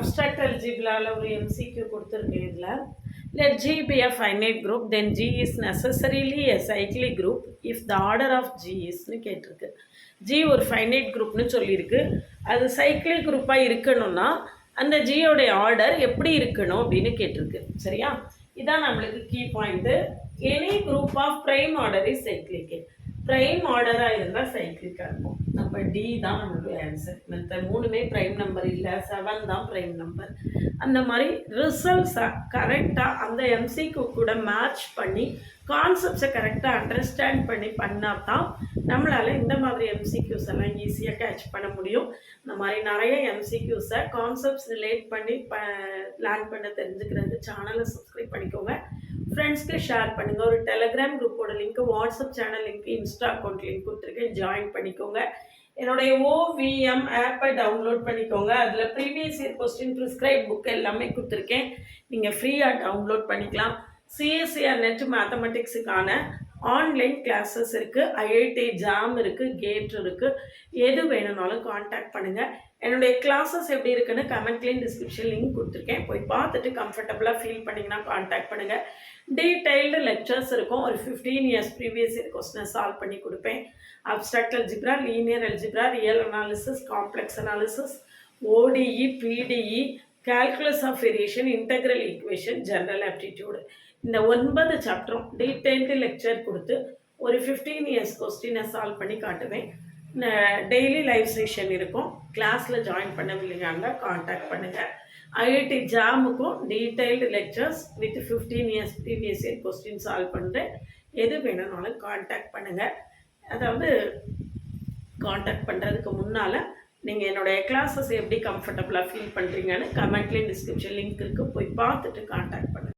abstract algebra ஒரு MCQ கொடுத்துருக்கேன் இதில். Let G be a finite group, then G is necessarily a cyclic group if the order of G isன்னு கேட்டிருக்கு. G ஒரு finite groupனு சொல்லியிருக்கு. அது cyclic குரூப்பாக இருக்கணும்னா அந்த ஜியோடைய ஆர்டர் எப்படி இருக்கணும் அப்படின்னு கேட்டிருக்கு. சரியா? இதான் நம்மளுக்கு key point. Any group of prime order is cyclic. Prime ஆர்டராக இருந்தால் சைக்ளிக்காக இருக்கும். நம்ம டி தான் நம்மளுடைய ஆன்சர். மற்ற மூணுமே ப்ரைம் நம்பர் இல்லை, 7 தான் ப்ரைம் நம்பர். அந்த மாதிரி ரிசல்ட்ஸை கரெக்டாக அந்த எம்சிக்கு கூட மேட்ச் பண்ணி கான்செப்ட்ஸை கரெக்டாக அண்டர்ஸ்டாண்ட் பண்ணி பண்ணால் தான் நம்மளால் இந்த மாதிரி எம்சிக்யூஸ் எல்லாம் ஈஸியாக கேட்ச் பண்ண முடியும். இந்த மாதிரி நிறைய எம்சிக்யூஸை கான்செப்ட்ஸ் ரிலேட் பண்ணி லேர்ன் பண்ண தெரிஞ்சுக்கிறது சேனலை சப்ஸ்கிரைப் பண்ணிக்கோங்க. ஃப்ரெண்ட்ஸ்க்கு ஷேர் பண்ணுங்கள். ஒரு டெலகிராம் குரூப்போட link, WhatsApp channel link, Insta account link கொடுத்துருக்கேன், ஜாயின் பண்ணிக்கோங்க. என்னுடைய OVM ஆப்பை டவுன்லோட் பண்ணிக்கோங்க. அதில் previous year question prescribe book எல்லாமே கொடுத்துருக்கேன், நீங்கள் ஃப்ரீயாக டவுன்லோட் பண்ணிக்கலாம். CSIR நெட் மேத்தமெட்டிக்ஸுக்கான ஆன்லைன் கிளாஸஸ் இருக்குது, IIT ஜாம் இருக்குது, கேட் இருக்குது. எது வேணும்னாலும் காண்டாக்ட் பண்ணுங்கள். என்னுடைய கிளாஸஸ் எப்படி இருக்குன்னு கமெண்ட்லேயும் டிஸ்கிரிப்ஷன் லிங்க் கொடுத்துருக்கேன், போய் பார்த்துட்டு கம்ஃபர்டபுளாக ஃபீல் பண்ணிங்கன்னா காண்டாக்ட் பண்ணுங்கள். டீடைல்டு லெக்சர்ஸ் இருக்கும். ஒரு 15 இயர்ஸ் ப்ரீவியஸ் இயர் கொஸ்டினை சால்வ் பண்ணி கொடுப்பேன். Abstract algebra, linear algebra, real analysis, complex analysis, ODE, PDE, calculus of variation, integral equation, general aptitude, இந்த 9 சாப்டரும் டீடைல்டு லெக்சர் கொடுத்து ஒரு 15 இயர்ஸ் கொஸ்டினை சால்வ் பண்ணி காட்டுவேன். டெய்லி லைவ் செஷன் இருக்கும். கிளாஸில் ஜாயின் பண்ணவில்லைங்க காண்டாக்ட் பண்ணுங்கள். IIT ஜாமுக்கும் detailed lectures with 15 years previous year question solve பண்ணுறேன். எது வேணும்னாலும் காண்டாக்ட் பண்ணுங்கள். அதாவது காண்டாக்ட் பண்ணுறதுக்கு முன்னால் நீங்கள் என்னுடைய கிளாஸஸ் எப்படி கம்ஃபர்டபுளாக ஃபீல் பண்ணுறீங்கன்னு கமெண்ட்லேயும் டிஸ்கிரிப்ஷன் லிங்க் இருக்குது, போய் பார்த்துட்டு காண்டாக்ட்